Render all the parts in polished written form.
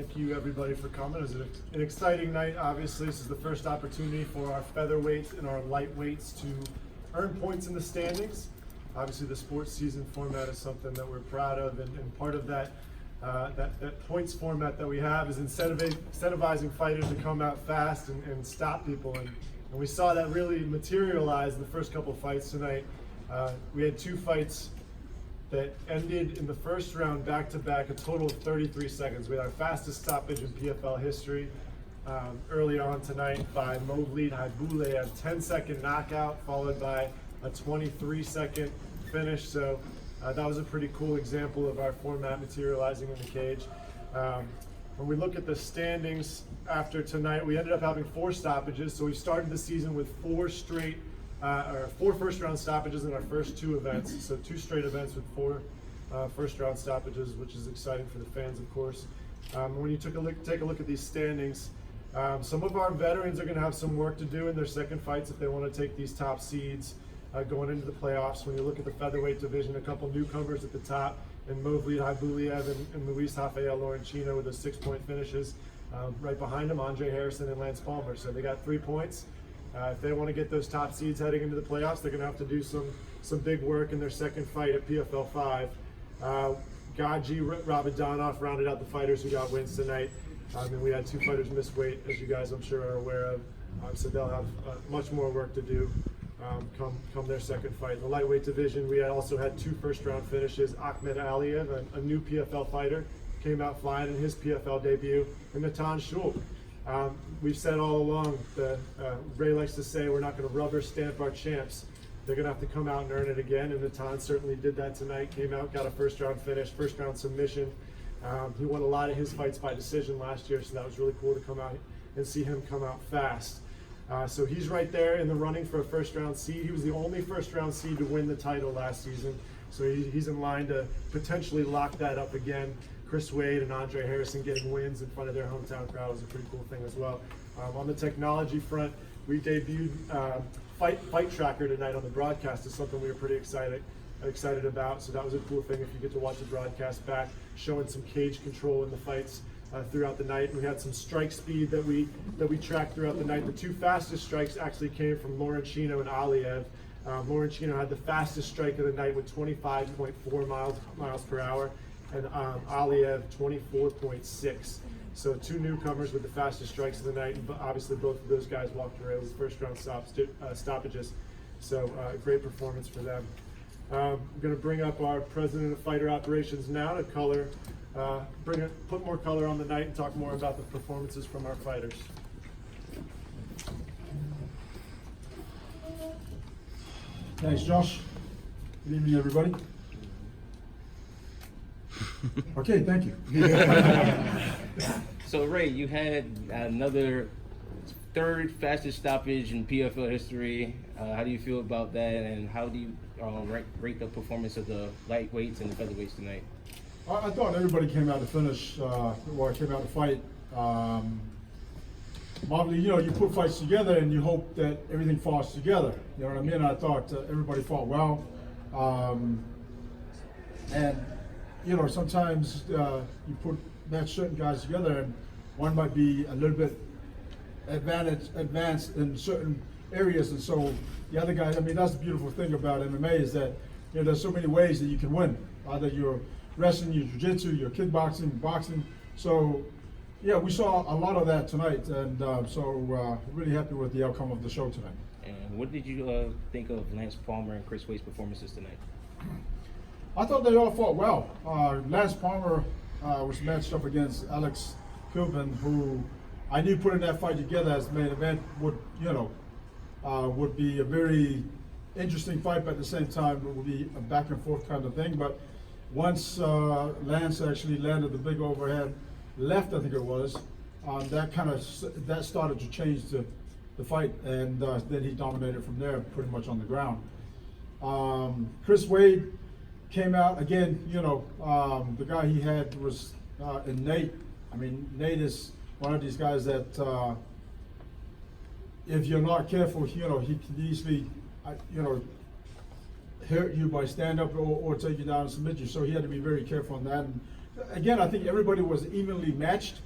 Thank you, everybody, for coming. It was an exciting night. Obviously, this is the first opportunity for our featherweights and our lightweights to earn points in the standings. Obviously, the sports season format is something that we're proud of, and part of that that points format that we have is incentivizing fighters to come out fast and stop people. And we saw that really materialize in the first couple of fights tonight. We had two fights that ended in the first round back-to-back, a total of 33 seconds. We had our fastest stoppage in PFL history early on tonight by Movlid Haibule, a 10-second knockout followed by a 23-second finish. So that was a pretty cool example of our format materializing in the cage. When we look at the standings after tonight, we ended up having 4 stoppages. So we started the season with 4 first-round stoppages in our first 2 events. So 2 straight events with 4 first-round stoppages, which is exciting for the fans, of course. When you take a look at these standings, some of our veterans are going to have some work to do in their second fights if they want to take these top seeds going into the playoffs. When you look at the featherweight division, a couple newcomers at the top, and Movlid Haibuliev and Luis Rafael Lorenzino with those 6-point finishes. Right behind them, Andre Harrison and Lance Palmer. So they got 3 points. If they want to get those top seeds heading into the playoffs, they're going to have to do some big work in their second fight at PFL 5. Gaji Rabadanov rounded out the fighters who got wins tonight. And we had 2 fighters miss weight, as you guys I'm sure are aware of. So they'll have much more work to do come their second fight. In the lightweight division, we also had 2 first-round finishes. Ahmed Aliev, a new PFL fighter, came out flying in his PFL debut, and Natan Shul. We've said all along, Ray likes to say we're not going to rubber stamp our champs. They're going to have to come out and earn it again, and Natan certainly did that tonight. Came out, got a first-round finish, first-round submission. He won a lot of his fights by decision last year, so that was really cool to come out and see him come out fast. So he's right there in the running for a first-round seed. He was the only first-round seed to win the title last season, so he's in line to potentially lock that up again. Chris Wade and Andre Harrison getting wins in front of their hometown crowd was a pretty cool thing as well. On the technology front, we debuted Fight Tracker tonight on the broadcast. It's something we were pretty excited about. So that was a cool thing if you get to watch the broadcast back, showing some cage control in the fights throughout the night. We had some strike speed that we tracked throughout the night. The 2 fastest strikes actually came from Lorenzino and Aliev. Lorenzino had the fastest strike of the night with 25.4 miles per hour. And Aliev 24.6. So 2 newcomers with the fastest strikes of the night, and obviously both of those guys walked away with first-round stoppages. So great performance for them. I'm going to bring up our president of fighter operations now to put more color on the night and talk more about the performances from our fighters. Thanks, Josh. Good evening, everybody. Okay, thank you. So Ray, you had another 3rd fastest stoppage in PFL history. How do you feel about that, and how do you rate the performance of the lightweights and the featherweights tonight? I thought everybody came out to finish, came out to fight. Obviously, you put fights together and you hope that everything falls together. You know what I mean? I thought everybody fought well. And sometimes you match certain guys together, and one might be a little bit advanced in certain areas, and so the other guy. I mean, that's the beautiful thing about MMA is that there's so many ways that you can win. Either you're wrestling, your jiu-jitsu, your kickboxing, boxing. So yeah, we saw a lot of that tonight, and so really happy with the outcome of the show tonight. And what did you think of Lance Palmer and Chris Wade's performances tonight? I thought they all fought well. Lance Palmer was matched up against Alex Kilbin, who I knew putting that fight together as main event would be a very interesting fight, but at the same time it would be a back and forth kind of thing. But once Lance actually landed the big overhead left, I think it was, that started to change the fight, and then he dominated from there, pretty much on the ground. Chris Wade came out again. The guy he had was in Nate. I mean, Nate is one of these guys that if you're not careful, he can easily hurt you by stand up or take you down and submit you. So he had to be very careful on that. And again, I think everybody was evenly matched.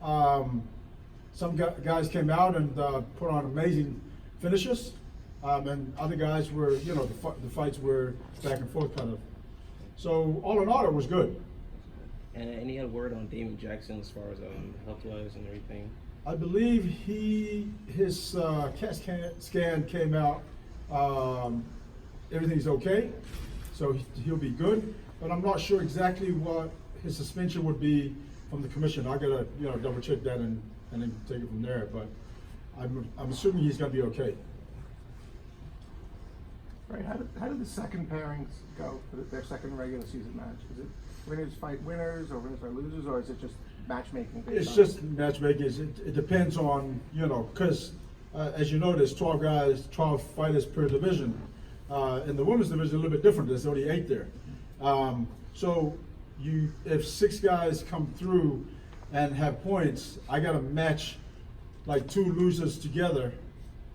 Some guys came out and put on amazing finishes, and other guys were, you know, the fights were back and forth kind of. So all in all, it was good. And any other word on Damon Jackson as far as health-wise and everything? I believe his CAT scan came out. Everything's okay, so he'll be good. But I'm not sure exactly what his suspension would be from the commission. I gotta, you know, double check that and then take it from there. But I'm assuming he's gonna be okay. Right, how did the second pairings go for their second regular season match? Is it winners fight winners or winners fight losers, or is it just matchmaking? based It's on- just matchmaking. It depends on, you know, because as you know, there's 12 guys, 12 fighters per division. In the women's division, a little bit different. There's only 8 there. So if 6 guys come through and have points, I got to match like 2 losers together,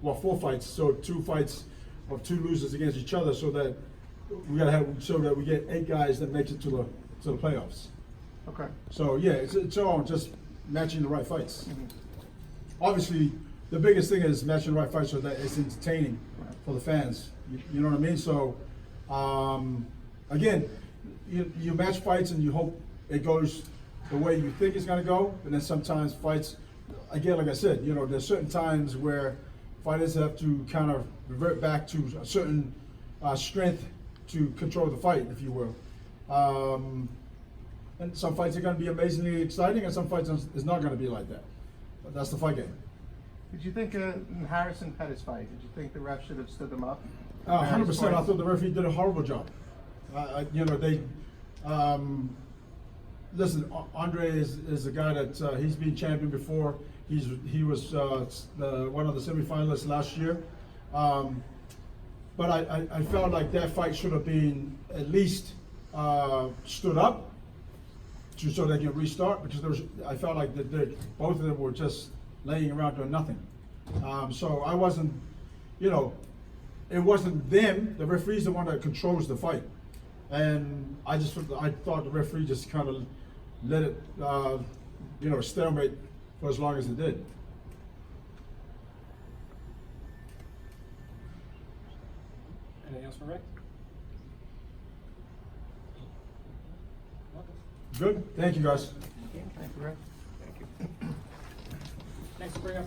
well, 4 fights. So 2 fights of 2 losers against each other, so that we get 8 guys that makes it to the playoffs. Okay. So yeah, it's all just matching the right fights. Mhm. Obviously, the biggest thing is matching the right fights so that it's entertaining for the fans. You know what I mean? So again, you match fights and you hope it goes the way you think it's gonna go, and then sometimes fights, again, like I said, you know, there's certain times where fighters have to kind of revert back to a certain strength to control the fight, if you will. And some fights are going to be amazingly exciting, and some fights is not going to be like that. But that's the fight game. Did you think in Harrison Pettis fight, did you think the ref should have stood them up? 100%. I thought the referee did a horrible job. You know, listen. Andre is a guy that he's been champion before. He was one of the semifinalists last year. But I felt like that fight should have been at least stood up so they can restart, because I felt like both of them were just laying around doing nothing. So I wasn't, you know, it wasn't them. The referee's the one that controls the fight, and I thought the referee just kind of let it, you know, stalemate for as long as it did. Anything else for Rick? Good. Thank you, guys. Thank you, Rick. Next, bring up